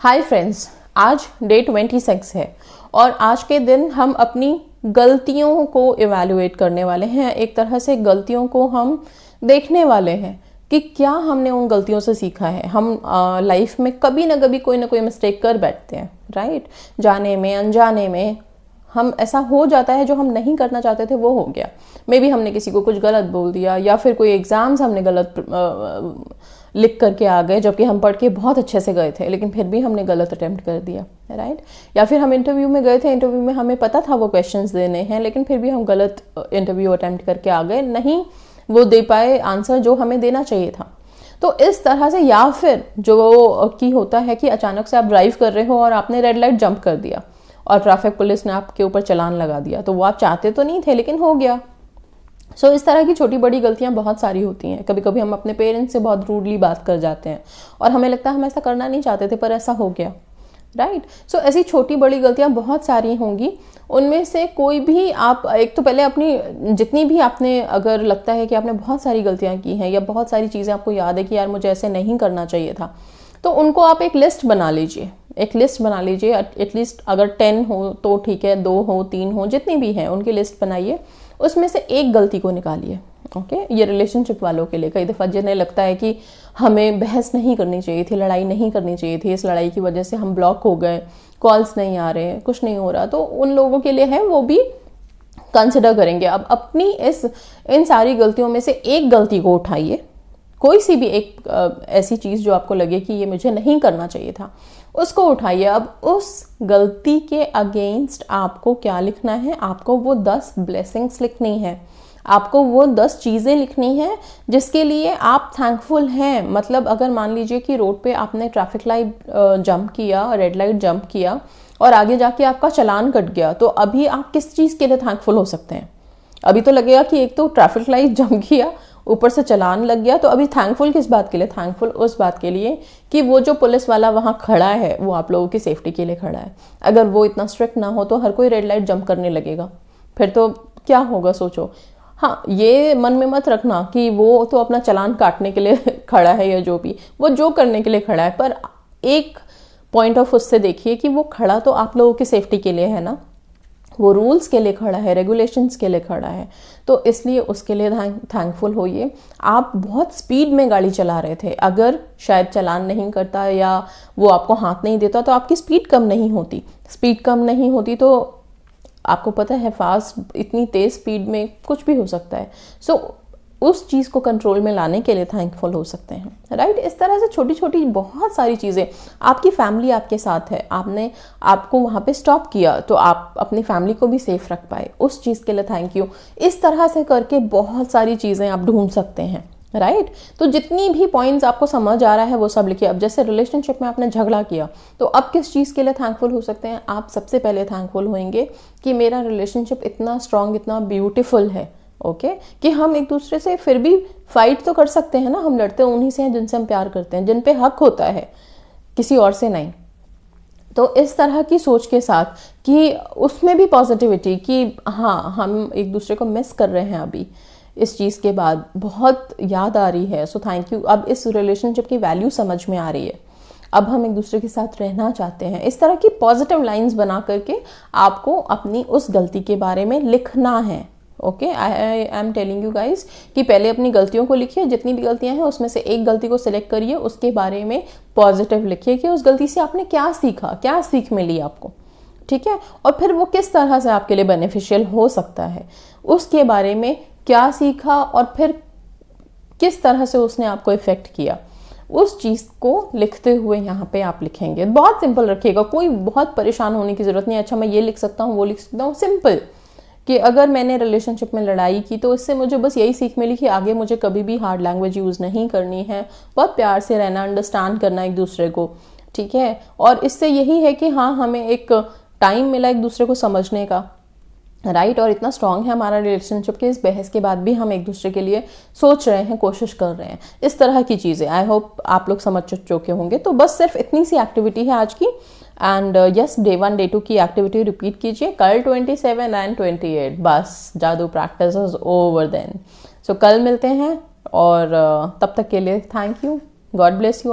Hi friends, आज day 26 है और आज के दिन हम अपनी गलतियों को इवैल्यूएट करने वाले हैं। एक तरह से गलतियों को हम देखने वाले हैं कि क्या हमने उन गलतियों से सीखा है। हम लाइफ में कभी ना कभी कोई ना कोई मिस्टेक कर बैठते हैं, राइट। जाने में अनजाने में हम ऐसा हो जाता है, जो हम नहीं करना चाहते थे वो हो गया। मे बी हमने किसी को कुछ गलत बोल दिया, या फिर कोई एग्जाम्स हमने गलत लिख करके आ गए, जबकि हम पढ़ के बहुत अच्छे से गए थे, लेकिन फिर भी हमने गलत अटेम्प्ट कर दिया, राइट। या फिर हम इंटरव्यू में गए थे, इंटरव्यू में हमें पता था वो क्वेश्चंस देने हैं, लेकिन फिर भी हम गलत इंटरव्यू अटेम्प्ट करके आ गए, नहीं वो दे पाए आंसर जो हमें देना चाहिए था। तो इस तरह से, या फिर जो की होता है कि अचानक से आप ड्राइव कर रहे हो और आपने रेड लाइट जंप कर दिया और ट्रैफिक पुलिस ने आपके ऊपर चालान लगा दिया, तो वो आप चाहते तो नहीं थे लेकिन हो गया। सो इस तरह की छोटी बड़ी गलतियां बहुत सारी होती हैं। कभी कभी हम अपने पेरेंट्स से बहुत रूडली बात कर जाते हैं और हमें लगता है हम ऐसा करना नहीं चाहते थे, पर ऐसा हो गया, राइट। सो ऐसी छोटी बड़ी गलतियां बहुत सारी होंगी। उनमें से कोई भी आप एक तो पहले अपनी जितनी भी आपने, अगर लगता है कि आपने बहुत सारी गलतियां की हैं या बहुत सारी चीज़ें आपको याद है कि यार मुझे ऐसे नहीं करना चाहिए था, तो उनको आप एक लिस्ट बना लीजिए। एक लिस्ट बना लीजिए, एटलीस्ट अगर 10 हो तो ठीक है, 2 हो 3 हो, जितनी भी हैं उनकी लिस्ट बनाइए। उसमें से एक गलती को निकालिए, ओके। ये रिलेशनशिप वालों के लिए, कई दफ़ा जिन्हें लगता है कि हमें बहस नहीं करनी चाहिए थी, लड़ाई नहीं करनी चाहिए थी, इस लड़ाई की वजह से हम ब्लॉक हो गए, कॉल्स नहीं आ रहे, कुछ नहीं हो रहा, तो उन लोगों के लिए है, वो भी कंसिडर करेंगे। अब अपनी इन सारी गलतियों में से एक गलती को उठाइए, कोई सी भी एक ऐसी चीज़ जो आपको लगे कि ये मुझे नहीं करना चाहिए था, उसको उठाइए। अब उस गलती के अगेंस्ट आपको क्या लिखना है? आपको वो 10 ब्लेसिंग्स लिखनी है, आपको वो 10 चीज़ें लिखनी है जिसके लिए आप थैंकफुल हैं। मतलब अगर मान लीजिए कि रोड पे आपने ट्रैफिक लाइट जंप किया, रेड लाइट जंप किया और आगे जाके आपका चालान कट गया, तो अभी आप किस चीज़ के लिए थैंकफुल हो सकते हैं? अभी तो लगेगा कि एक तो ट्रैफिक लाइट जंप किया, ऊपर से चालान लग गया, तो अभी थैंकफुल किस बात के लिए? थैंकफुल उस बात के लिए कि वो जो पुलिस वाला वहाँ खड़ा है वो आप लोगों की सेफ्टी के लिए खड़ा है। अगर वो इतना स्ट्रिक्ट ना हो तो हर कोई रेड लाइट जंप करने लगेगा, फिर तो क्या होगा सोचो। हाँ, ये मन में मत रखना कि वो तो अपना चालान काटने के लिए खड़ा है, या जो भी वो जो करने के लिए खड़ा है, पर एक पॉइंट ऑफ उससे देखिए कि वो खड़ा तो आप लोगों की सेफ्टी के लिए है ना, वो रूल्स के लिए खड़ा है, रेगुलेशंस के लिए खड़ा है, तो इसलिए उसके लिए थैंकफुल होइए। आप बहुत स्पीड में गाड़ी चला रहे थे, अगर शायद चालान नहीं करता या वो आपको हाथ नहीं देता तो आपकी स्पीड कम नहीं होती। स्पीड कम नहीं होती तो आपको पता है फास्ट, इतनी तेज़ स्पीड में कुछ भी हो सकता है। सो उस चीज़ को कंट्रोल में लाने के लिए थैंकफुल हो सकते हैं, राइट। इस तरह से छोटी छोटी बहुत सारी चीज़ें, आपकी फैमिली आपके साथ है, आपने आपको वहाँ पे स्टॉप किया तो आप अपनी फैमिली को भी सेफ रख पाए, उस चीज़ के लिए थैंक यू। इस तरह से करके बहुत सारी चीज़ें आप ढूंढ सकते हैं, राइट। तो जितनी भी पॉइंट्स आपको समझ आ रहा है वो सब लिखिए। अब जैसे रिलेशनशिप में आपने झगड़ा किया, तो अब किस चीज़ के लिए थैंकफुल हो सकते हैं? आप सबसे पहले थैंकफुल होंगे कि मेरा रिलेशनशिप इतना स्ट्रांग, इतना ब्यूटीफुल है, ओके, कि हम एक दूसरे से फिर भी फाइट तो कर सकते हैं ना। हम लड़ते उन्हीं से हैं जिनसे हम प्यार करते हैं, जिन पे हक होता है, किसी और से नहीं। तो इस तरह की सोच के साथ कि उसमें भी पॉजिटिविटी कि हाँ, हम एक दूसरे को मिस कर रहे हैं, अभी इस चीज़ के बाद बहुत याद आ रही है, सो थैंक यू। अब इस रिलेशनशिप की वैल्यू समझ में आ रही है, अब हम एक दूसरे के साथ रहना चाहते हैं। इस तरह की पॉजिटिव लाइंस बना करके आपको अपनी उस गलती के बारे में लिखना है, okay. I am telling you guys कि पहले अपनी गलतियों को लिखिए, जितनी भी गलतियां हैं उसमें से एक गलती को सिलेक्ट करिए, उसके बारे में पॉजिटिव लिखिए कि उस गलती से आपने क्या सीखा, क्या सीख मिली आपको, ठीक है। और फिर वो किस तरह से आपके लिए बेनिफिशियल हो सकता है, उसके बारे में क्या सीखा और फिर किस तरह से उसने आपको इफेक्ट किया, उस चीज़ को लिखते हुए यहाँ पे आप लिखेंगे। बहुत सिंपल रखिएगा, कोई बहुत परेशान होने की ज़रूरत नहीं है। अच्छा मैं ये लिख सकता हूँ, वो लिख सकता हूँ, सिंपल कि अगर मैंने रिलेशनशिप में लड़ाई की तो इससे मुझे बस यही सीख मिली कि आगे मुझे कभी भी हार्ड लैंग्वेज यूज़ नहीं करनी है, बहुत प्यार से रहना, अंडरस्टैंड करना एक दूसरे को, ठीक है। और इससे यही है कि हाँ, हमें एक टाइम मिला एक दूसरे को समझने का, राइट। और इतना स्ट्रांग है हमारा रिलेशनशिप कि इस बहस के बाद भी हम एक दूसरे के लिए सोच रहे हैं, कोशिश कर रहे हैं, इस तरह की चीज़ें। आई होप आप लोग समझ चुके होंगे। तो बस सिर्फ इतनी सी एक्टिविटी है आज की। एंड यस, डे 1 डे 2 की एक्टिविटी रिपीट कीजिए, कल 27 एंड 28, बस जादू प्रैक्टिस इज ओवर देन। सो कल मिलते हैं और तब तक के लिए thank you, God bless you.